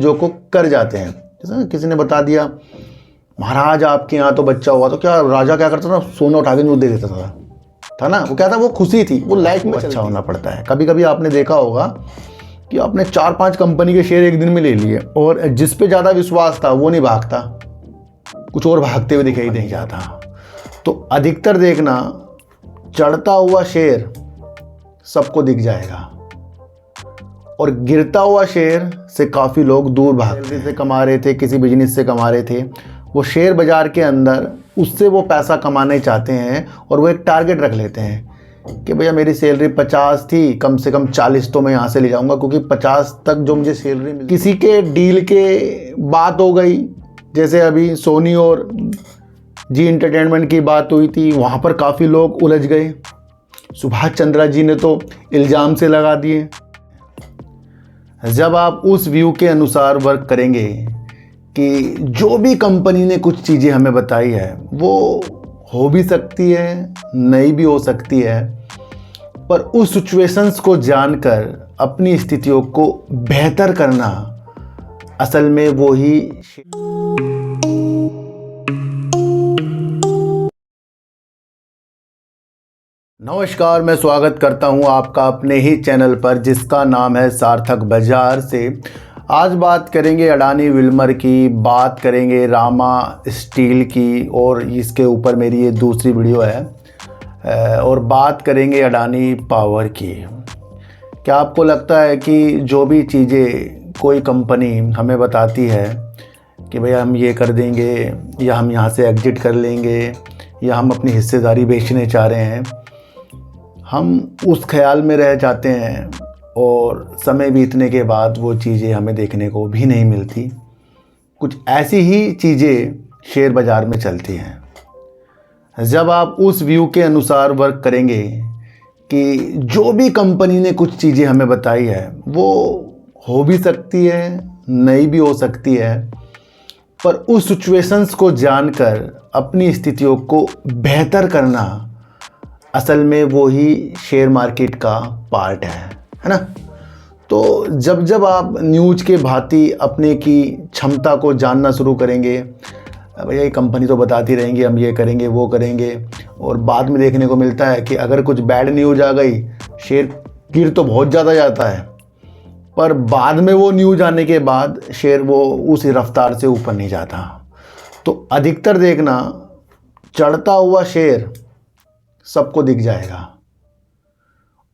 चीज़ों को कर जाते हैं। जैसे किसी ने बता दिया महाराज आपके यहाँ तो बच्चा हुआ, तो क्या राजा क्या करता था, सोना उठा के दे देता था ना। वो क्या था, वो खुशी थी, वो लाइफ में अच्छा होना पड़ता है। कभी कभी आपने देखा होगा कि आपने 4-5 कंपनी के शेयर एक दिन में ले लिए और जिस पे ज़्यादा विश्वास था वो नहीं भागता, कुछ और भागते हुए दिखाई नहीं जाता। तो अधिकतर देखना चढ़ता हुआ शेयर सबको दिख जाएगा और गिरता हुआ शेयर से काफ़ी लोग दूर भागते हैं। से कमा रहे थे, किसी बिजनेस से कमा रहे थे, वो शेयर बाज़ार के अंदर उससे वो पैसा कमाने चाहते हैं और वो एक टारगेट रख लेते हैं कि भैया मेरी सैलरी 50 थी, कम से कम 40 तो मैं यहाँ से ले जाऊँगा, क्योंकि 50 तक जो मुझे सैलरी मिली। किसी के डील के बात हो गई, जैसे अभी सोनी और जी एंटरटेनमेंट की बात हुई थी, वहाँ पर काफ़ी लोग उलझ गए। सुभाष चंद्रा जी ने तो इल्ज़ाम से लगा दिए। जब आप उस व्यू के अनुसार वर्क करेंगे कि जो भी कंपनी ने कुछ चीज़ें हमें बताई है वो हो भी सकती है, नहीं भी हो सकती है, पर उस सिचुएशंस को जानकर अपनी स्थितियों को बेहतर करना असल में वो ही। नमस्कार, मैं स्वागत करता हूं आपका अपने ही चैनल पर जिसका नाम है सार्थक बाजार से। आज बात करेंगे अडानी विल्मर की, बात करेंगे रामा स्टील की, और इसके ऊपर मेरी ये दूसरी वीडियो है, और बात करेंगे अडानी पावर की। क्या आपको लगता है कि जो भी चीज़ें कोई कंपनी हमें बताती है कि भैया हम ये कर देंगे या हम यहाँ से एग्जिट कर लेंगे या हम अपनी हिस्सेदारी बेचने चाह रहे हैं, हम उस ख्याल में रह जाते हैं और समय बीतने के बाद वो चीज़ें हमें देखने को भी नहीं मिलती। कुछ ऐसी ही चीज़ें शेयर बाज़ार में चलती हैं। जब आप उस व्यू के अनुसार वर्क करेंगे कि जो भी कंपनी ने कुछ चीज़ें हमें बताई है वो हो भी सकती है, नहीं भी हो सकती है, पर उस सिचुएशंस को जानकर अपनी स्थितियों को बेहतर करना असल में वो ही शेयर मार्केट का पार्ट है ना। तो जब जब आप न्यूज़ के भांति अपने की क्षमता को जानना शुरू करेंगे, भैया ये कंपनी तो बताती रहेंगी हम ये करेंगे वो करेंगे, और बाद में देखने को मिलता है कि अगर कुछ बैड न्यूज़ आ गई, शेयर गिर तो बहुत ज़्यादा जाता है, पर बाद में वो न्यूज़ आने के बाद शेयर वो उस रफ्तार से ऊपर नहीं जाता। तो अधिकतर देखना चढ़ता हुआ शेयर सबको दिख जाएगा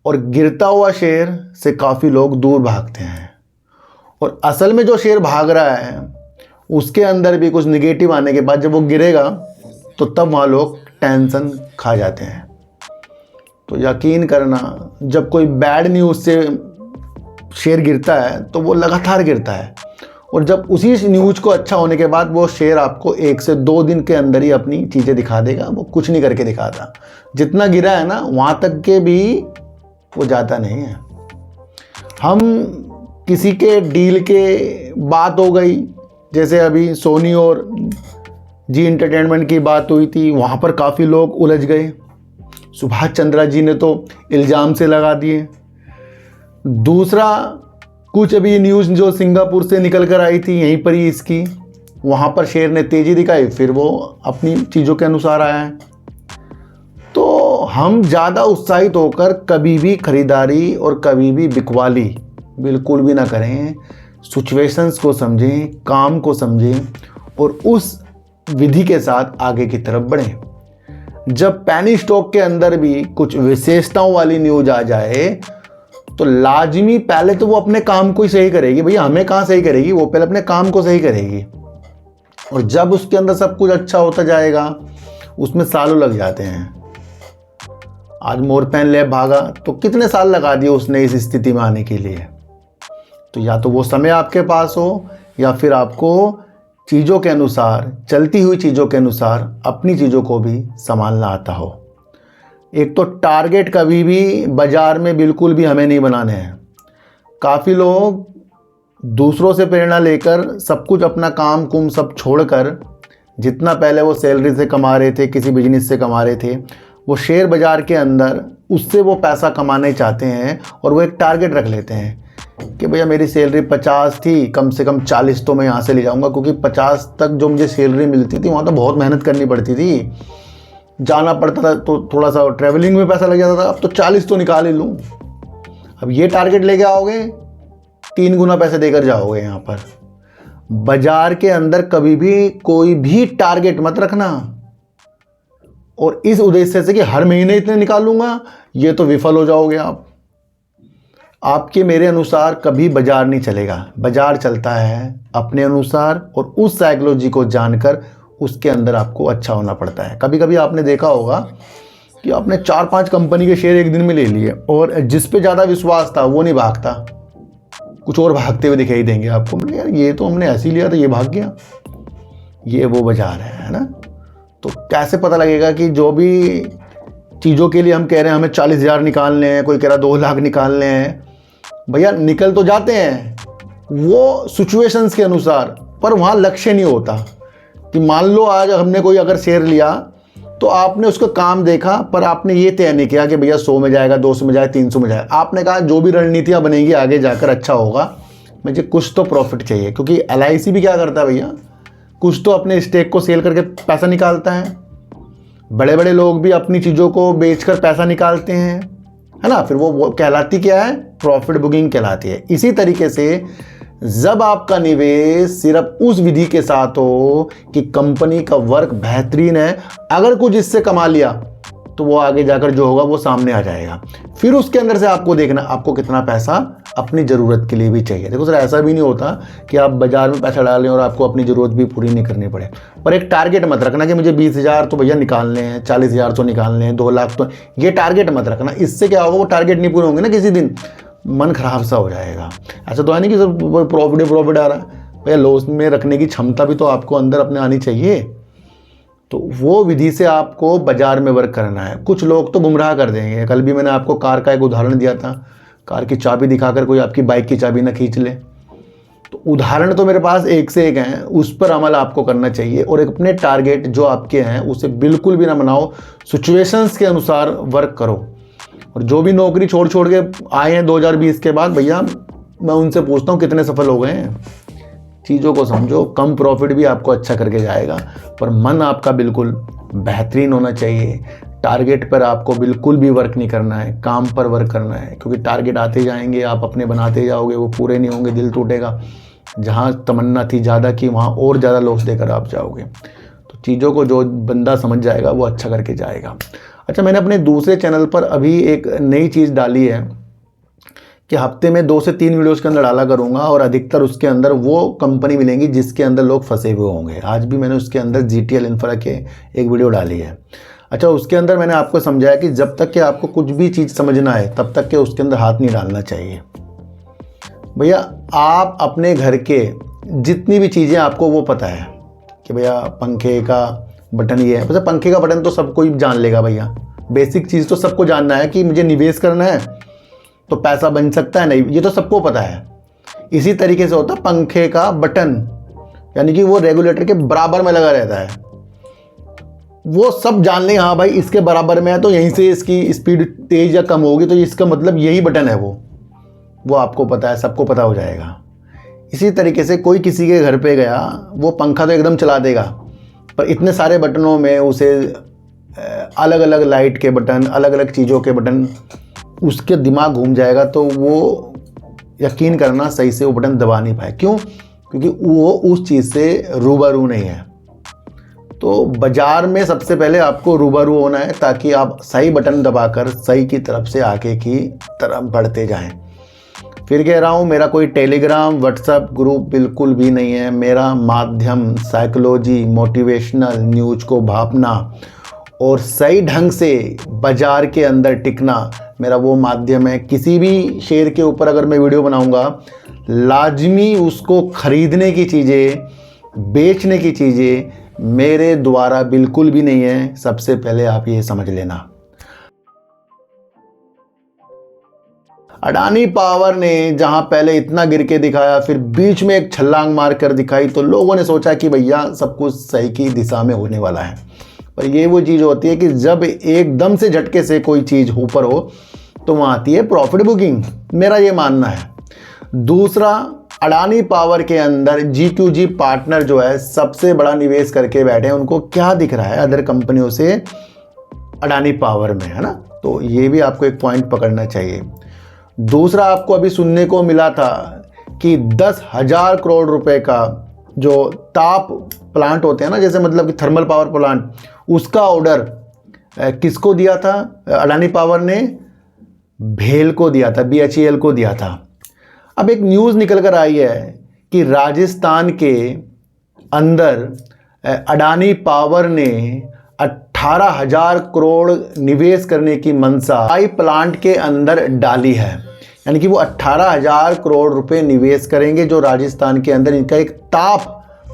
और गिरता हुआ शेयर से काफ़ी लोग दूर भागते हैं। और असल में जो शेयर भाग रहा है उसके अंदर भी कुछ निगेटिव आने के बाद जब वो गिरेगा तो तब वहाँ लोग टेंशन खा जाते हैं। तो यकीन करना, जब कोई बैड न्यूज़ से शेयर गिरता है तो वो लगातार गिरता है, और जब उसी न्यूज़ को अच्छा होने के बाद वो शेयर आपको 1 से 2 दिन के अंदर ही अपनी चीज़ें दिखा देगा, वो कुछ नहीं करके दिखाता। जितना गिरा है ना वहाँ तक के भी वो जाता नहीं है। हम किसी के डील के बात हो गई, जैसे अभी सोनी और जी एंटरटेनमेंट की बात हुई थी, वहाँ पर काफ़ी लोग उलझ गए। सुभाष चंद्रा जी ने तो इल्ज़ाम से लगा दिए। दूसरा, कुछ अभी न्यूज़ जो सिंगापुर से निकल कर आई थी यहीं पर ही इसकी, वहाँ पर शेयर ने तेज़ी दिखाई, फिर वो अपनी चीज़ों के अनुसार आया है। तो हम ज़्यादा उत्साहित होकर कभी भी खरीदारी और कभी भी बिकवाली बिल्कुल भी ना करें। सिचुएशंस को समझें, काम को समझें और उस विधि के साथ आगे की तरफ बढ़ें। जब पैनी स्टॉक के अंदर भी कुछ विशेषताओं वाली न्यूज़ आ जाए तो लाजमी पहले तो वो अपने काम को ही सही करेगी। भैया हमें कहाँ सही करेगी, वो पहले अपने काम को सही करेगी, और जब उसके अंदर सब कुछ अच्छा होता जाएगा उसमें सालों लग जाते हैं। आज मोरपैन लैब भागा तो कितने साल लगा दिए उसने इस स्थिति में आने के लिए। तो या तो वो समय आपके पास हो या फिर आपको चीज़ों के अनुसार, चलती हुई चीज़ों के अनुसार अपनी चीज़ों को भी संभालना आता हो। एक तो टारगेट कभी भी बाज़ार में बिल्कुल भी हमें नहीं बनाने हैं। काफ़ी लोग दूसरों से प्रेरणा लेकर सब कुछ अपना काम कुम सब छोड़कर, जितना पहले वो सैलरी से कमा रहे थे, किसी बिजनेस से कमा रहे थे, वो शेयर बाज़ार के अंदर उससे वो पैसा कमाने चाहते हैं और वो एक टारगेट रख लेते हैं कि भैया मेरी सैलरी 50 थी, कम से कम 40 तो मैं यहाँ से ले जाऊँगा, क्योंकि 50 तक जो मुझे सैलरी मिलती थी वहाँ तो बहुत मेहनत करनी पड़ती थी, जाना पड़ता था, तो थोड़ा सा ट्रैवलिंग में पैसा लग जाता था। अब तो 40 तो निकाल ही लूँ। अब ये टारगेट लेके आओगे, 3 गुना पैसे देकर जाओगे यहाँ पर। बाजार के अंदर कभी भी कोई भी टारगेट मत रखना, और इस उद्देश्य से कि हर महीने इतने निकालूंगा, ये तो विफल हो जाओगे आप। आपके मेरे अनुसार कभी बाजार नहीं चलेगा। बाजार चलता है अपने अनुसार, और उस साइकोलॉजी को जानकर उसके अंदर आपको अच्छा होना पड़ता है। कभी कभी आपने देखा होगा कि आपने 4-5 कंपनी के शेयर एक दिन में ले लिए, और जिस पे ज़्यादा विश्वास था वो नहीं भागता, कुछ और भागते हुए दिखाई देंगे आपको। मतलब यार ये तो हमने ऐसे ही लिया था, ये भाग गया। ये वो बाजार है ना। तो कैसे पता लगेगा कि जो भी चीज़ों के लिए हम कह रहे हैं हमें 40,000 निकालने हैं, कोई कह रहा 2 लाख निकालने हैं, भैया निकल तो जाते हैं वो सिचुएशंस के अनुसार, पर वहाँ लक्ष्य नहीं होता। कि मान लो आज हमने कोई अगर शेयर लिया, तो आपने उसका काम देखा, पर आपने ये तय नहीं किया कि भैया 100 में जाएगा, 200 में जाएगा, 300 में जाएगा। आपने कहा जो भी रणनीतियाँ बनेगी आगे जाकर अच्छा होगा, मुझे कुछ तो प्रॉफिट चाहिए। क्योंकि LIC भी क्या करता है भैया, कुछ तो अपने स्टेक को सेल करके पैसा निकालता है। बड़े बड़े लोग भी अपनी चीज़ों को बेचकर पैसा निकालते हैं, है ना। फिर वो कहलाती क्या है, प्रॉफिट बुकिंग कहलाती है। इसी तरीके से जब आपका निवेश सिर्फ उस विधि के साथ हो कि कंपनी का वर्क बेहतरीन है, अगर कुछ इससे कमा लिया तो वो आगे जाकर जो होगा वो सामने आ जाएगा। फिर उसके अंदर से आपको देखना आपको कितना पैसा अपनी ज़रूरत के लिए भी चाहिए। देखो सर, ऐसा भी नहीं होता कि आप बाजार में पैसा डालें और आपको अपनी ज़रूरत भी पूरी नहीं करनी पड़े, पर एक टारगेट मत रखना कि मुझे 20,000 तो भैया निकालने हैं, 40,000 तो निकालने हैं, 2 लाख तो, ये टारगेट मत रखना। इससे क्या होगा, वो टारगेट नहीं पूरे होंगे ना, किसी दिन मन खराब सा हो जाएगा। ऐसा तो है नहीं कि सब प्रॉफिट आ रहा है, भैया लॉस में रखने की क्षमता भी तो आपको अंदर अपने आनी चाहिए। तो वो विधि से आपको बाजार में वर्क करना है। कुछ लोग तो गुमराह कर देंगे। कल भी मैंने आपको कार का एक उदाहरण दिया था, कार की चाबी दिखाकर कोई आपकी बाइक की चाबी ना खींच ले। तो उदाहरण तो मेरे पास एक से एक हैं, उस पर अमल आपको करना चाहिए, और एक अपने टारगेट जो आपके हैं उसे बिल्कुल भी ना बनाओ, सिचुएशंस के अनुसार वर्क करो। और जो भी नौकरी छोड़ के आए हैं 2020 के बाद, भैया मैं उनसे पूछता हूँ कितने सफल हो गए हैं। चीज़ों को समझो, कम प्रॉफिट भी आपको अच्छा करके जाएगा, पर मन आपका बिल्कुल बेहतरीन होना चाहिए। टारगेट पर आपको बिल्कुल भी वर्क नहीं करना है, काम पर वर्क करना है। क्योंकि टारगेट आते जाएंगे, आप अपने बनाते जाओगे, वो पूरे नहीं होंगे, दिल टूटेगा। जहाँ तमन्ना थी ज़्यादा की, वहाँ और ज़्यादा लॉस देकर आप जाओगे। तो चीज़ों को जो बंदा समझ जाएगा वो अच्छा करके जाएगा। अच्छा, मैंने अपने दूसरे चैनल पर अभी एक नई चीज़ डाली है कि हफ्ते में 2 से 3 वीडियोज़ के अंदर डाला करूँगा, और अधिकतर उसके अंदर वो कंपनी मिलेंगी जिसके अंदर लोग फंसे हुए होंगे। आज भी मैंने उसके अंदर GTL इंफ्रा के एक वीडियो डाली है। अच्छा, उसके अंदर मैंने आपको समझाया कि जब तक कि आपको कुछ भी चीज़ समझना है तब तक के उसके अंदर हाथ नहीं डालना चाहिए। भैया आप अपने घर के जितनी भी चीज़ें आपको वो पता है कि भैया पंखे का बटन ये है, वैसे पंखे का बटन तो सब कोई जान लेगा भैया। बेसिक चीज़ तो सबको जानना है कि मुझे निवेश करना है तो पैसा बन सकता है, नहीं, ये तो सबको पता है। इसी तरीके से होता है पंखे का बटन, यानी कि वो रेगुलेटर के बराबर में लगा रहता है। वो सब जान लें, हाँ भाई इसके बराबर में है तो यहीं से इसकी स्पीड तेज या कम होगी, तो इसका मतलब यही बटन है। वो आपको पता है, सबको पता हो जाएगा। इसी तरीके से कोई किसी के घर पे गया, वो पंखा तो एकदम चला देगा, पर इतने सारे बटनों में उसे अलग अलग लाइट के बटन, अलग अलग चीज़ों के बटन, उसके दिमाग घूम जाएगा। तो वो यकीन करना सही से वो बटन दबा नहीं पाए। क्यों? क्योंकि वो उस चीज़ से रूबरू नहीं है। तो बाजार में सबसे पहले आपको रूबरू होना है, ताकि आप सही बटन दबाकर सही की तरफ से आगे की तरफ बढ़ते जाएं। फिर कह रहा हूँ, मेरा कोई टेलीग्राम व्हाट्सएप ग्रुप बिल्कुल भी नहीं है। मेरा माध्यम साइकोलॉजी, मोटिवेशनल न्यूज़ को भापना और सही ढंग से बाजार के अंदर टिकना, मेरा वो माध्यम है। किसी भी शेयर के ऊपर अगर मैं वीडियो बनाऊंगा, लाजमी उसको खरीदने की चीज़ें, बेचने की चीज़ें मेरे द्वारा बिल्कुल भी नहीं है। सबसे पहले आप ये समझ लेना। अडानी पावर ने जहां पहले इतना गिर के दिखाया, फिर बीच में एक छलांग मार कर दिखाई, तो लोगों ने सोचा कि भैया सब कुछ सही की दिशा में होने वाला है। पर ये वो चीज़ होती है कि जब एकदम से झटके से कोई चीज़ ऊपर हो तो वहाँ आती है प्रॉफिट बुकिंग। मेरा ये मानना है। दूसरा, अडानी पावर के अंदर GQG पार्टनर जो है सबसे बड़ा निवेश करके बैठे हैं, उनको क्या दिख रहा है अदर कंपनियों से अडानी पावर में, है ना। तो ये भी आपको एक पॉइंट पकड़ना चाहिए। दूसरा, आपको अभी सुनने को मिला था कि 10,000 करोड़ रुपए का जो ताप प्लांट होते हैं ना, जैसे मतलब कि थर्मल पावर प्लांट, उसका ऑर्डर किसको दिया था? अडानी पावर ने भेल को दिया था, BHEL को दिया था। अब एक न्यूज़ निकल कर आई है कि राजस्थान के अंदर अडानी पावर ने 18,000 करोड़ निवेश करने की मंशा पाइप प्लांट के अंदर डाली है। यानी कि वो 18,000 करोड़ रुपए निवेश करेंगे, जो राजस्थान के अंदर इनका एक ताप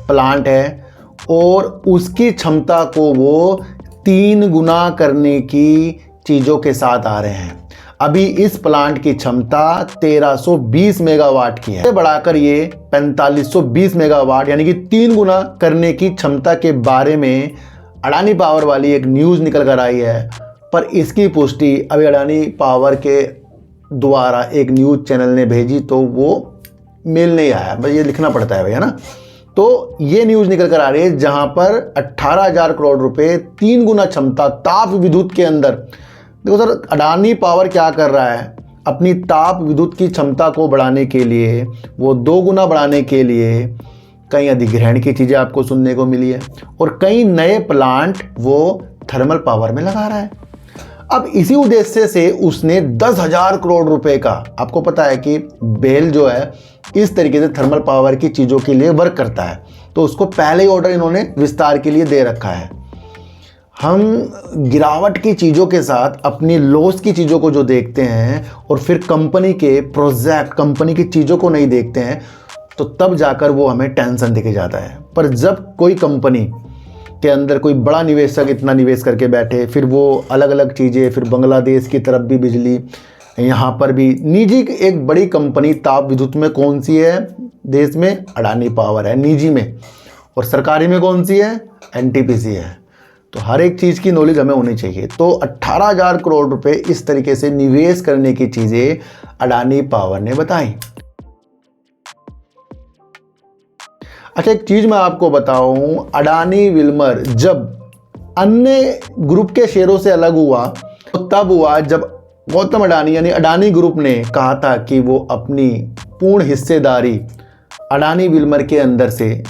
प्लांट है, और उसकी क्षमता को वो 3 गुना करने की चीज़ों के साथ आ रहे हैं। अभी इस प्लांट की क्षमता 1320 मेगावाट की है, बढ़ाकर ये 4520 मेगावाट यानी कि 3 गुना करने की क्षमता के बारे में अडानी पावर वाली एक न्यूज़ निकल कर आई है। पर इसकी पुष्टि अभी अडानी पावर के द्वारा एक न्यूज़ चैनल ने भेजी, तो वो मेल नहीं आया, बस ये लिखना पड़ता है भैया ना। तो ये न्यूज़ निकल कर आ रही है जहां पर 18,000 करोड़ रुपए, 3 गुना क्षमता ताप विद्युत के अंदर। देखो सर, अडानी पावर क्या कर रहा है, अपनी ताप विद्युत की क्षमता को बढ़ाने के लिए, वो 2 गुना बढ़ाने के लिए कई अधिग्रहण की चीज़ें आपको सुनने को मिली है, और कई नए प्लांट वो थर्मल पावर में लगा रहा है। अब इसी उद्देश्य से उसने 10,000 करोड़ रुपए का, आपको पता है कि बेल जो है इस तरीके से थर्मल पावर की चीज़ों के लिए वर्क करता है, तो उसको पहले ही ऑर्डर इन्होंने विस्तार के लिए दे रखा है। हम गिरावट की चीज़ों के साथ अपनी लॉस की चीज़ों को जो देखते हैं और फिर कंपनी के प्रोजेक्ट, कंपनी की चीज़ों को नहीं देखते हैं, तो तब जाकर वो हमें टेंशन देके जाता है। पर जब कोई कंपनी के अंदर कोई बड़ा निवेशक इतना निवेश करके बैठे, फिर वो अलग अलग चीज़ें, फिर बांग्लादेश की तरफ भी बिजली, यहाँ पर भी निजी एक बड़ी कंपनी ताप विद्युत में कौन सी है देश में? अडानी पावर है निजी में, और सरकारी में कौन सी है? NTPC है। तो हर एक चीज़ की नॉलेज हमें होनी चाहिए। तो 18,000 करोड़ रुपए इस तरीके से निवेश करने की चीज़ें अडानी पावर ने बताई। अच्छा, एक चीज़ मैं आपको बताऊं, अडानी विल्मर जब अन्य ग्रुप के शेयरों से अलग हुआ तो तब हुआ जब गौतम अडानी यानी अडानी ग्रुप ने कहा था कि वो अपनी पूर्ण हिस्सेदारी अडानी विल्मर के अंदर से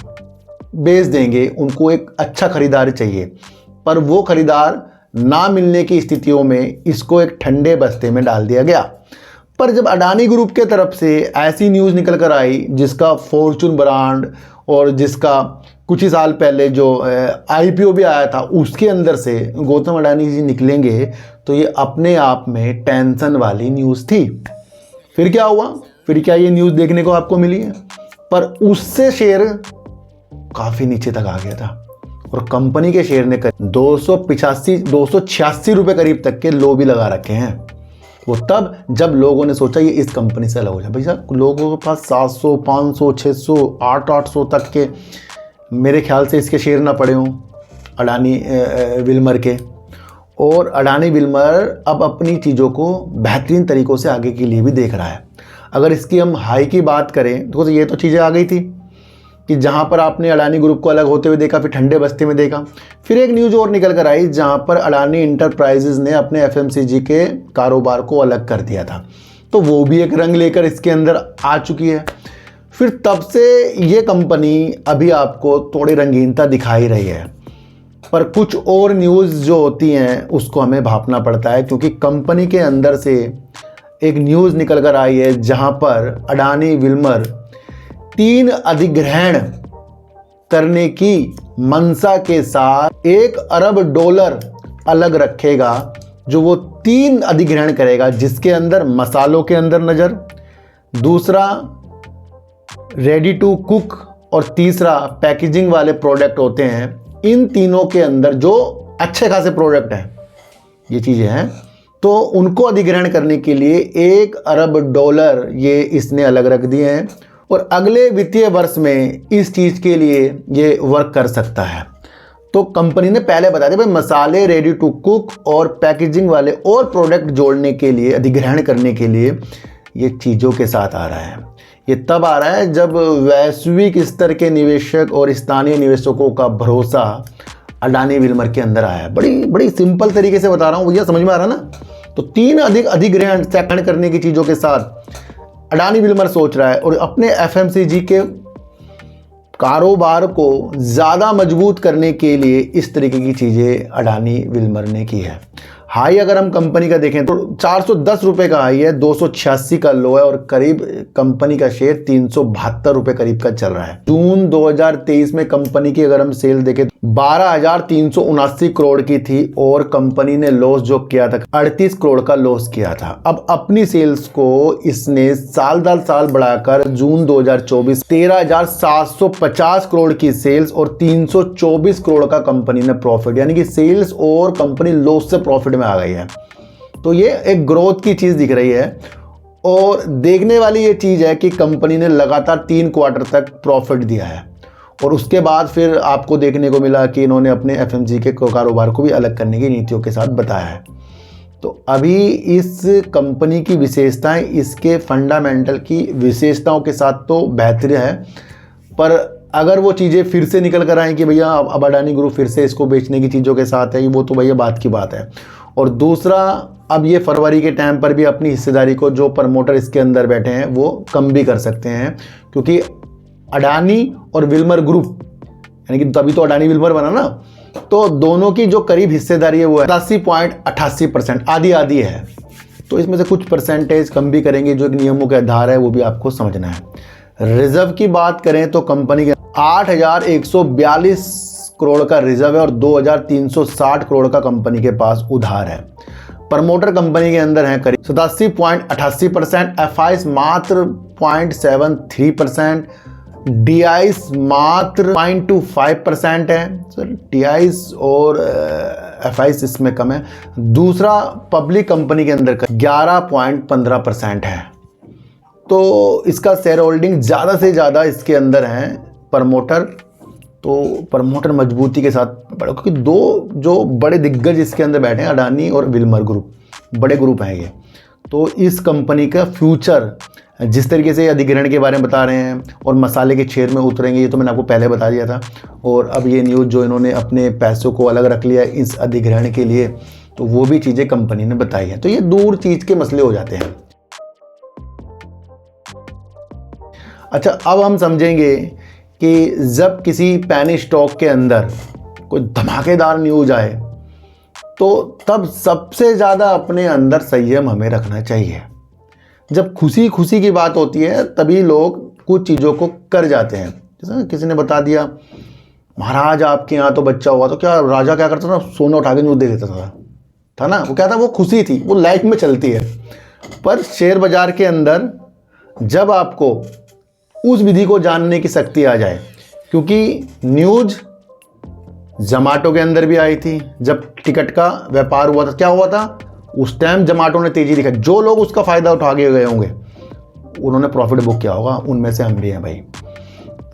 बेच देंगे, उनको एक अच्छा खरीदार चाहिए। पर वो खरीदार ना मिलने की स्थितियों में इसको एक ठंडे बस्ते में डाल दिया गया। पर जब अडानी ग्रुप के तरफ से ऐसी न्यूज़ निकल कर आई, जिसका फॉर्चून ब्रांड और जिसका कुछ ही साल पहले जो IPO भी आया था, उसके अंदर से गौतम अडानी जी निकलेंगे, तो ये अपने आप में टेंशन वाली न्यूज़ थी। फिर क्या हुआ? फिर क्या ये न्यूज़ देखने को आपको मिली है? पर उससे शेयर काफ़ी नीचे तक आ गया था, और कंपनी के शेयर ने 286 रुपये करीब तक के लो भी लगा रखे हैं। वो तब जब लोगों ने सोचा ये इस कंपनी से अलग हो जाए। भैया लोगों के पास 700, 500, 600, 800 तक के मेरे ख्याल से इसके शेयर ना पड़े हों अडानी विल्मर के। और अडानी विल्मर अब अपनी चीज़ों को बेहतरीन तरीक़ों से आगे के लिए भी देख रहा है। अगर इसकी हम हाई की बात करें तो ये तो चीज़ें आ गई थी कि जहाँ पर आपने अडानी ग्रुप को अलग होते हुए देखा, फिर ठंडे बस्ते में देखा। फिर एक न्यूज़ और निकल कर आई जहाँ पर अडानी इंटरप्राइजेज ने अपने FMCG के कारोबार को अलग कर दिया था, तो वो भी एक रंग लेकर इसके अंदर आ चुकी है। फिर तब से ये कंपनी अभी आपको थोड़ी रंगीनता दिखाई रही है, पर कुछ और न्यूज़ जो होती हैं उसको हमें भांपना पड़ता है, क्योंकि कंपनी के अंदर से एक न्यूज़ निकल कर आई है जहाँ पर अडानी विल्मर 3 अधिग्रहण करने की मंशा के साथ $1 अरब अलग रखेगा, जो वो 3 अधिग्रहण करेगा, जिसके अंदर मसालों के अंदर नज़र, दूसरा रेडी टू कुक, और तीसरा पैकेजिंग वाले प्रोडक्ट होते हैं। इन तीनों के अंदर जो अच्छे खासे प्रोडक्ट हैं, ये चीज़ें हैं, तो उनको अधिग्रहण करने के लिए $1 अरब ये इसने अलग रख दिए हैं, और अगले वित्तीय वर्ष में इस चीज़ के लिए ये वर्क कर सकता है। तो कंपनी ने पहले बता दिया भाई मसाले, रेडी टू कुक और पैकेजिंग वाले और प्रोडक्ट जोड़ने के लिए, अधिग्रहण करने के लिए ये चीज़ों के साथ आ रहा है। ये तब आ रहा है जब वैश्विक स्तर के निवेशक और स्थानीय निवेशकों का भरोसा अडानी विल्मर के अंदर आया है। बड़ी बड़ी सिंपल तरीके से बता रहा हूँ भैया, समझ में आ रहा है ना। तो 3 अधिग्रहण सेकंड करने की चीज़ों के साथ अडानी विल्मर सोच रहा है और अपने एफएमसीजी के कारोबार को ज़्यादा मजबूत करने के लिए इस तरीके की चीज़ें अडानी विल्मर ने की है। हाई अगर हम कंपनी का देखें तो 410 रुपये का हाई है, 286 का लो है और करीब कंपनी का शेयर 372 रुपये करीब का चल रहा है। जून 2023 में कंपनी की अगर हम सेल देखें 12,379 करोड़ की थी और कंपनी ने लॉस जो किया था 38 करोड़ का लॉस किया था। अब अपनी सेल्स को इसने साल दर साल बढ़ाकर जून 2024 13,750 करोड़ की सेल्स और 324 करोड़ का कंपनी ने प्रॉफिट, यानी कि सेल्स और कंपनी लॉस से प्रॉफिट में आ गई है। तो ये एक ग्रोथ की चीज़ दिख रही है और देखने वाली ये चीज़ है कि कंपनी ने लगातार 3 क्वार्टर तक प्रॉफिट दिया है और उसके बाद फिर आपको देखने को मिला कि इन्होंने अपने एफएमजी के कारोबार को भी अलग करने की नीतियों के साथ बताया है। तो अभी इस कंपनी की विशेषताएं इसके फंडामेंटल की विशेषताओं के साथ तो बेहतर है, पर अगर वो चीज़ें फिर से निकल कर आएँ कि भैया अब अडानी ग्रुप फिर से इसको बेचने की चीज़ों के साथ है, वो तो भैया बात की बात है। और दूसरा, अब ये फरवरी के टाइम पर भी अपनी हिस्सेदारी को जो प्रमोटर इसके अंदर बैठे हैं वो कम भी कर सकते हैं, क्योंकि अडानी और विल्मर ग्रुप, यानी कि तभी तो अडानी विल्मर बना ना, तो दोनों की जो करीब हिस्सेदारी है वो है 87.88%, आधी आधी है। तो इसमें से कुछ परसेंटेज कम भी करेंगे, जो एक नियमों के आधार है वो भी आपको समझना है। रिजर्व की बात करें तो कंपनी के 8,142 करोड़ का रिजर्व है और 2,360 करोड़ का कंपनी के पास उधार है। प्रमोटर कंपनी के अंदर है करीब 87.88%, एफआईएस मात्र 0.73%, डीआईएस मात्र 0.25% है। सर डीआईएस और एफआईएस इसमें कम है। दूसरा, पब्लिक कंपनी के अंदर 11.15% है। तो इसका शेयर होल्डिंग ज़्यादा से ज़्यादा इसके अंदर है प्रमोटर, तो प्रमोटर मजबूती के साथ बढ़ो, क्योंकि 2 जो बड़े दिग्गज इसके अंदर बैठे हैं, अडानी और विल्मर ग्रुप, बड़े ग्रुप हैं ये। तो इस कंपनी का फ्यूचर, जिस तरीके से अधिग्रहण के बारे में बता रहे हैं और मसाले के शेयर में उतरेंगे, ये तो मैंने आपको पहले बता दिया था। और अब ये न्यूज़ जो इन्होंने अपने पैसों को अलग रख लिया इस अधिग्रहण के लिए, तो वो भी चीज़ें कंपनी ने बताई हैं। तो ये दूर चीज़ के मसले हो जाते हैं। अच्छा, अब हम समझेंगे कि जब किसी पैनी स्टॉक के अंदर कोई धमाकेदार न्यूज़ आए तो तब सबसे ज़्यादा अपने अंदर संयम हमें रखना चाहिए। जब खुशी खुशी की बात होती है तभी लोग कुछ चीज़ों को कर जाते हैं। जैसे किसी ने बता दिया महाराज आपके यहाँ तो बच्चा हुआ, तो क्या राजा क्या करता था, सोना उठा के न्यूज़ दे देता था ना। वो क्या था, वो खुशी थी, वो लाइफ में चलती है। पर शेयर बाजार के अंदर जब आपको उस विधि को जानने की शक्ति आ जाए, क्योंकि न्यूज़ जोमैटो के अंदर भी आई थी, जब टिकट का व्यापार हुआ था, क्या हुआ था उस टाइम जोमैटो ने तेजी दिखाई। जो लोग उसका फ़ायदा उठा के गए होंगे उन्होंने प्रॉफिट बुक किया होगा, उनमें से हम भी हैं भाई।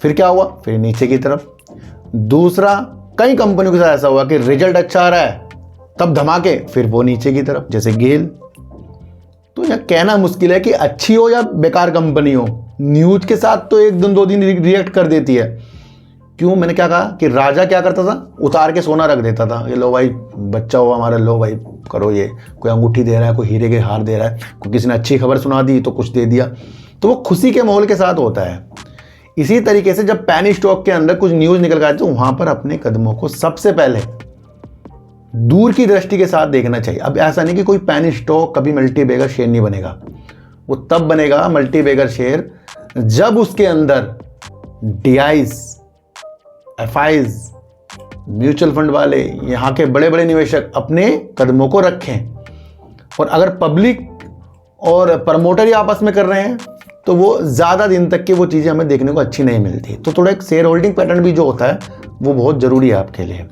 फिर क्या हुआ, फिर नीचे की तरफ। दूसरा, कई कंपनियों के साथ ऐसा हुआ कि रिजल्ट अच्छा आ रहा है तब धमाके, फिर वो नीचे की तरफ, जैसे गेल। तो यह कहना मुश्किल है कि अच्छी हो या बेकार कंपनी हो, न्यूज़ के साथ तो 1 दिन 2 दिन रिएक्ट कर देती है। क्यों, मैंने क्या कहा कि राजा क्या करता था, उतार के सोना रख देता था। ये लो भाई बच्चा हुआ हमारा, लो भाई करो, ये कोई अंगूठी दे रहा है, कोई हीरे के हार दे रहा है, कोई किसी ने अच्छी खबर सुना दी तो कुछ दे दिया। तो वो खुशी के माहौल के साथ होता है। इसी तरीके से जब पैनी स्टॉक के अंदर कुछ न्यूज़ निकल गया तो वहाँ पर अपने कदमों को सबसे पहले दूर की दृष्टि के साथ देखना चाहिए। अब ऐसा नहीं कि कोई पैनी स्टॉक कभी मल्टी बैगर शेयर नहीं बनेगा, वो तब बनेगा मल्टी बैगर शेयर जब उसके अंदर डीआईएस, एफआईएस, म्यूचुअल फंड वाले, यहाँ के बड़े बड़े निवेशक अपने कदमों को रखें। और अगर पब्लिक और प्रमोटर ही आपस में कर रहे हैं तो वो ज़्यादा दिन तक की वो चीज़ें हमें देखने को अच्छी नहीं मिलती। तो थोड़ा एक शेयर होल्डिंग पैटर्न भी जो होता है वो बहुत ज़रूरी है आपके लिए।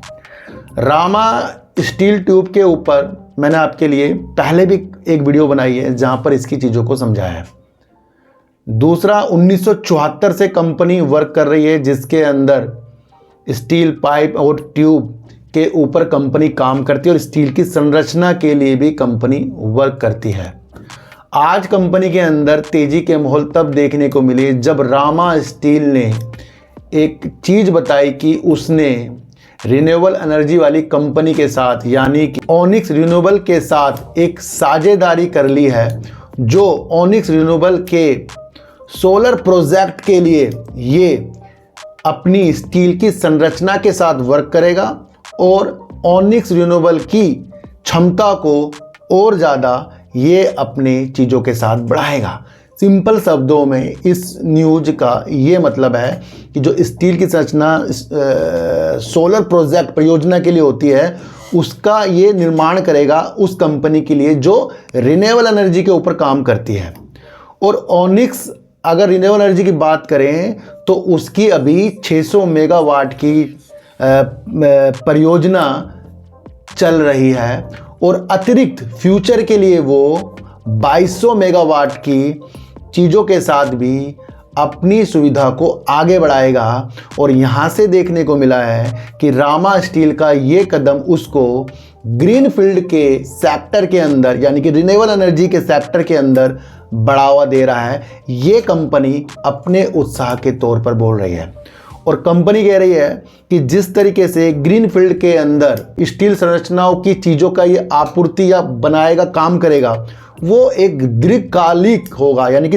रामा स्टील ट्यूब के ऊपर मैंने आपके लिए पहले भी एक वीडियो बनाई है जहाँ पर इसकी चीज़ों को समझाया है। दूसरा, 1974 से कंपनी वर्क कर रही है जिसके अंदर स्टील पाइप और ट्यूब के ऊपर कंपनी काम करती है और स्टील की संरचना के लिए भी कंपनी वर्क करती है। आज कंपनी के अंदर तेजी के माहौल तब देखने को मिली जब रामा स्टील ने एक चीज़ बताई कि उसने रिन्यूएबल एनर्जी वाली कंपनी के साथ यानी कि ओनिक्स रिन्यूएबल के साथ एक साझेदारी कर ली है, जो ओनिक्स रिन्यूएबल के सोलर प्रोजेक्ट के लिए ये अपनी स्टील की संरचना के साथ वर्क करेगा और ओनिक्स रिन्यूएबल की क्षमता को और ज़्यादा ये अपने चीज़ों के साथ बढ़ाएगा। सिंपल शब्दों में इस न्यूज का ये मतलब है कि जो स्टील की संरचना सोलर प्रोजेक्ट परियोजना के लिए होती है, उसका ये निर्माण करेगा उस कंपनी के लिए जो रिन्यूएबल एनर्जी के ऊपर काम करती है। और ओनिक्स अगर रिन्यूएबल एनर्जी की बात करें तो उसकी अभी 600 मेगावाट की परियोजना चल रही है और अतिरिक्त फ्यूचर के लिए वो 2200 मेगावाट की चीज़ों के साथ भी अपनी सुविधा को आगे बढ़ाएगा। और यहाँ से देखने को मिला है कि रामा स्टील का ये कदम उसको ग्रीन फील्ड के सेक्टर के अंदर यानी कि रिन्यूएबल एनर्जी के सेक्टर के अंदर बढ़ावा दे रहा है। ये कंपनी अपने उत्साह के तौर पर बोल रही है और कंपनी कह रही है कि जिस तरीके से ग्रीन फील्ड के अंदर स्टील संरचनाओं की चीज़ों का ये आपूर्ति या बनाएगा काम करेगा, वो एक दीर्घकालिक होगा यानी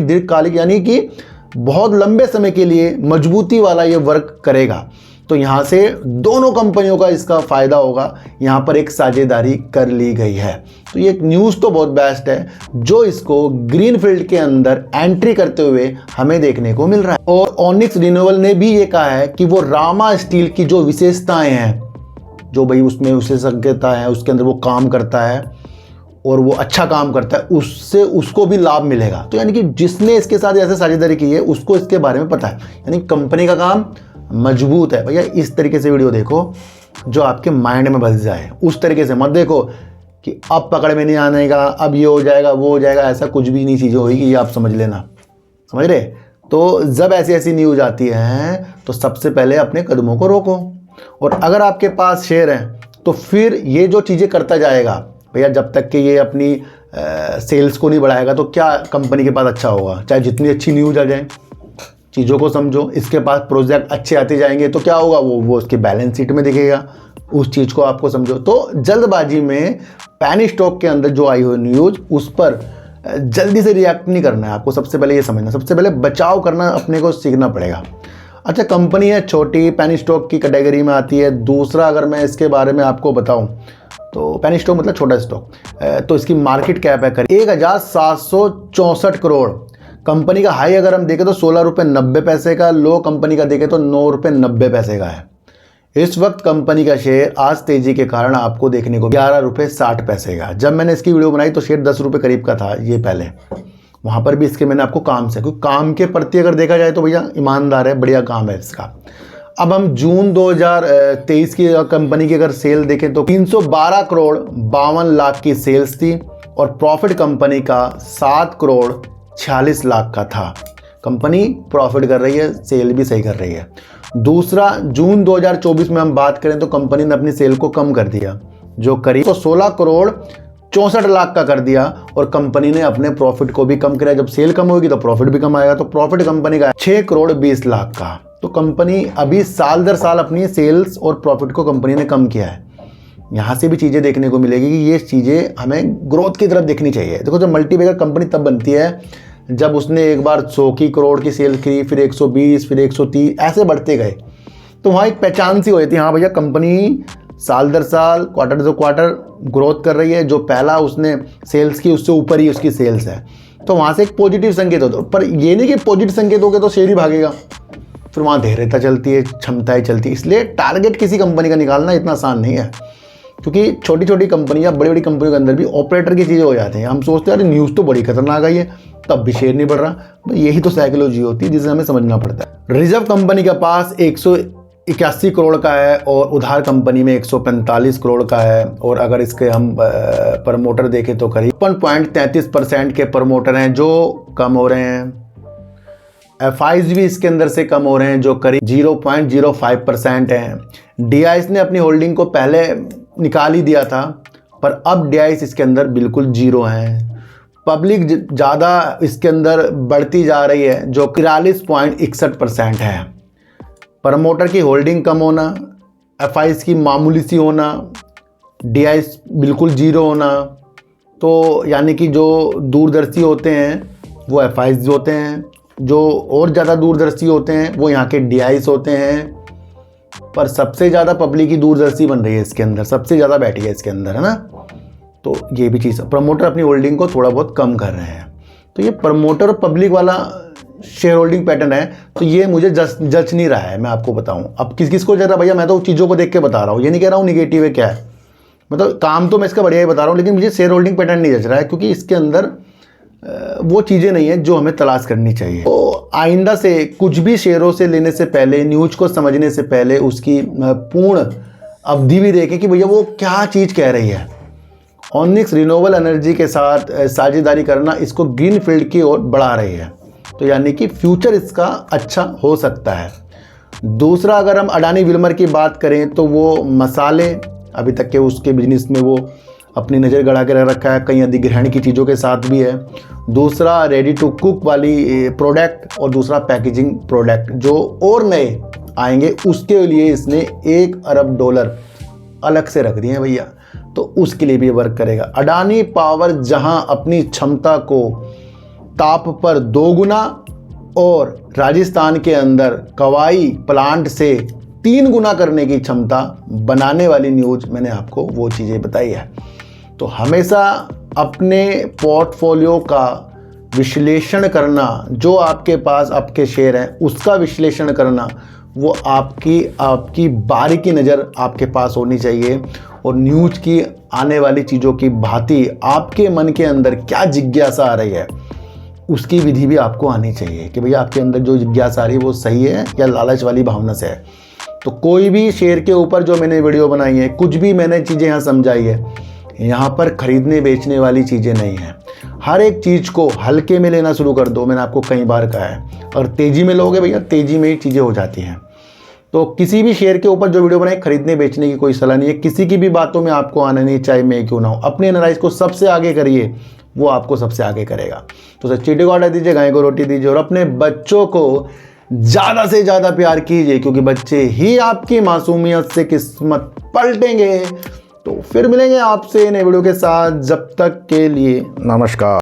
कि बहुत लंबे समय के लिए मजबूती वाला ये वर्क करेगा। तो यहाँ से दोनों कंपनियों का इसका फ़ायदा होगा। यहाँ पर एक साझेदारी कर ली गई है। तो ये न्यूज़ तो बहुत बेस्ट है जो इसको ग्रीन फील्ड के अंदर एंट्री करते हुए हमें देखने को मिल रहा है। और ओनिक्स रिन्यूएबल ने भी ये कहा है कि वो रामा स्टील की जो विशेषताएं हैं, जो भाई उसमें विशेषज्ञता है, उसके अंदर वो काम करता है और वो अच्छा काम करता है, उससे उसको भी लाभ मिलेगा। तो यानी कि जिसने इसके साथ ऐसे साझेदारी की है उसको इसके बारे में पता है, यानी कंपनी का काम मजबूत है। भैया इस तरीके से वीडियो देखो जो आपके माइंड में बस जाए, उस तरीके से मत देखो कि अब पकड़ में नहीं आने का, अब ये हो जाएगा वो हो जाएगा, ऐसा कुछ भी नहीं चीज़ें होगी, ये आप समझ लेना, समझ रहे। तो जब ऐसी न्यूज़ आती है तो सबसे पहले अपने कदमों को रोको और अगर आपके पास शेयर है तो फिर ये जो चीज़ें करता जाएगा भैया, जब तक कि ये अपनी सेल्स को नहीं बढ़ाएगा तो क्या कंपनी के पास अच्छा होगा। चाहे जितनी अच्छी न्यूज़ आ जाए, चीज़ों को समझो, इसके पास प्रोजेक्ट अच्छे आते जाएंगे तो क्या होगा, वो उसके बैलेंस शीट में दिखेगा, उस चीज़ को आपको समझो। तो जल्दबाजी में पैनी स्टॉक के अंदर जो आई हुई न्यूज़ उस पर जल्दी से रिएक्ट नहीं करना है आपको। सबसे पहले ये समझना, सबसे पहले बचाव करना अपने को सीखना पड़ेगा। अच्छा, कंपनी है छोटी, पैनी स्टॉक की कैटेगरी में आती है। दूसरा अगर मैं इसके बारे में आपको बताऊं तो पैनी स्टॉक मतलब छोटा स्टॉक, तो इसकी मार्केट कैप है करीब 1764 करोड़। कंपनी का हाई अगर हम देखें तो 16 रुपये 90 पैसे का, लो कंपनी का देखें तो 9 रुपये 90 पैसे का है। इस वक्त कंपनी का शेयर आज तेजी के कारण आपको देखने को 11 रुपये 60 पैसे का। जब मैंने इसकी वीडियो बनाई तो शेयर 10 रुपये करीब का था ये पहले, वहाँ पर भी इसके मैंने आपको काम से, क्योंकि काम के प्रति अगर देखा जाए तो भैया ईमानदार है, बढ़िया काम है इसका। अब हम जून 2023 की कंपनी की अगर सेल देखें तो 312 करोड़ 52 लाख की सेल्स थी और प्रॉफिट कंपनी का 7 करोड़ 46 लाख का था। कंपनी प्रॉफिट कर रही है, सेल भी सही कर रही है। दूसरा, जून 2024 में हम बात करें तो कंपनी ने अपनी सेल को कम कर दिया, जो करीब तो 16 करोड़ 64 लाख का कर दिया और कंपनी ने अपने प्रॉफिट को भी कम किया। जब सेल कम होगी तो प्रॉफिट भी कम आएगा, तो प्रॉफिट कंपनी का 6 करोड़ 20 लाख का। तो कंपनी अभी साल दर साल अपनी सेल्स और प्रॉफिट को कंपनी ने कम किया है। यहाँ से भी चीज़ें देखने को मिलेगी कि ये चीज़ें हमें ग्रोथ की तरफ देखनी चाहिए। देखो, जब मल्टीबैगर कंपनी तब बनती है जब उसने एक बार 100 की करोड़ की सेल की, फिर 120, फिर 130, ऐसे बढ़ते गए, तो वहाँ एक पहचान सी हो जाती है, हाँ भैया कंपनी साल दर साल, क्वार्टर टू क्वार्टर ग्रोथ कर रही है। जो पहला उसने सेल्स की उससे ऊपर ही उसकी सेल्स है, तो वहाँ से एक पॉजिटिव संकेत होता है। पर ये नहीं कि पॉजिटिव संकेत हो गए तो शेयर ही भागेगा, फिर वहाँ धैर्यता चलती है, क्षमताएं चलती है। इसलिए टारगेट किसी कंपनी का निकालना इतना आसान नहीं है, क्योंकि छोटी छोटी कंपनियां बड़ी बड़ी कंपनियों के अंदर भी ऑपरेटर की चीज़ें हो जाती हैं। हम सोचते हैं अरे न्यूज़ तो बड़ी खतरनाक आई है, तब भी शेयर नहीं बढ़ रहा। यही तो साइकोलॉजी होती है जिसे हमें समझना पड़ता है। रिजर्व कंपनी के पास 181 करोड़ का है और उधार कंपनी में 145 करोड़ का है। और अगर इसके हम प्रमोटर देखें तो करीब 1.33% के प्रमोटर हैं जो कम हो रहे हैं। एफआईज भी इसके अंदर से कम हो रहे हैं जो करीब 0.05% हैं। डीआईएस ने अपनी होल्डिंग को पहले निकाल ही दिया था, पर अब डीआईएस इसके अंदर बिल्कुल जीरो हैं। पब्लिक ज़्यादा इसके अंदर बढ़ती जा रही है जो 43.61% है। प्रमोटर की होल्डिंग कम होना, एफआईज की मामूली सी होना, डीआईस बिल्कुल ज़ीरो होना, तो यानी कि जो दूरदर्शी होते हैं वो एफआईज होते हैं, जो और ज़्यादा दूरदर्शी होते हैं वो यहाँ के डीआईस होते हैं। पर सबसे ज़्यादा पब्लिक ही दूरदर्शी बन रही है इसके अंदर, सबसे ज़्यादा बैठी है इसके अंदर, है ना। तो ये भी चीज़, प्रमोटर अपनी होल्डिंग को थोड़ा बहुत कम कर रहे हैं। तो ये प्रमोटर और पब्लिक वाला शेयर होल्डिंग पैटर्न है, तो ये मुझे जच नहीं रहा है, मैं आपको बताऊं। अब किस को जरा भैया, मैं तो चीज़ों को देख के बता रहा हूँ, ये नहीं कह रहा हूँ निगेटिव है क्या है, मतलब काम तो मैं इसका बढ़िया ही बता रहा हूँ, लेकिन मुझे शेयर होल्डिंग पैटर्न नहीं जच रहा है, क्योंकि इसके अंदर वो चीज़ें नहीं है जो हमें तलाश करनी चाहिए। तो आइंदा से कुछ भी शेयरों से लेने से पहले, न्यूज को समझने से पहले उसकी पूर्ण अवधि भी देखें कि भैया वो क्या चीज़ कह रही है। ऑनिक्स रिन्यूएबल एनर्जी के साथ साझेदारी करना इसको ग्रीन फील्ड की ओर बढ़ा रही है, तो यानी कि फ्यूचर इसका अच्छा हो सकता है। दूसरा, अगर हम अडानी विल्मर की बात करें तो वो मसाले अभी तक के उसके बिजनेस में वो अपनी नज़र गड़ा के रख रखा है, कई अधिग्रहण की चीज़ों के साथ भी है। दूसरा रेडी टू कुक वाली प्रोडक्ट, और दूसरा पैकेजिंग प्रोडक्ट जो और नए आएंगे उसके लिए इसने $1 अरब अलग से रख दिए हैं भैया, तो उसके लिए भी वर्क करेगा। अडानी पावर जहां अपनी क्षमता को ताप पर 2 गुना और राजस्थान के अंदर कवाई प्लांट से 3 गुना करने की क्षमता बनाने वाली न्यूज़ मैंने आपको वो चीज़ें बताई है। तो हमेशा अपने पोर्टफोलियो का विश्लेषण करना, जो आपके पास आपके शेयर हैं उसका विश्लेषण करना, वो आपकी बारीकी नज़र आपके पास होनी चाहिए। और न्यूज़ की आने वाली चीज़ों की भांति आपके मन के अंदर क्या जिज्ञासा आ रही है उसकी विधि भी आपको आनी चाहिए कि भैया आपके अंदर जो जिज्ञासा आ रही है वो सही है या लालच वाली भावना से है। तो कोई भी शेयर के ऊपर जो मैंने वीडियो बनाई है, कुछ भी मैंने चीज़ें यहाँ समझाई है, यहाँ पर खरीदने बेचने वाली चीज़ें नहीं हैं। हर एक चीज़ को हल्के में लेना शुरू कर दो, मैंने आपको कई बार कहा है, और तेज़ी में लोगे भैया तेज़ी में ही चीज़ें हो जाती हैं। तो किसी भी शेयर के ऊपर जो वीडियो बनाई, खरीदने बेचने की कोई सलाह नहीं है, किसी की भी बातों में आपको आना नहीं, चाहे मैं क्यों ना हूँ। अपने एनालाइज को सबसे आगे करिए, वो आपको सबसे आगे करेगा। तो सर चीटी को आटा दीजिए, गाय को रोटी दीजिए, और अपने बच्चों को ज़्यादा से ज़्यादा प्यार कीजिए, क्योंकि बच्चे ही आपकी मासूमियत से किस्मत पलटेंगे। तो फिर मिलेंगे आपसे नए वीडियो के साथ, जब तक के लिए नमस्कार।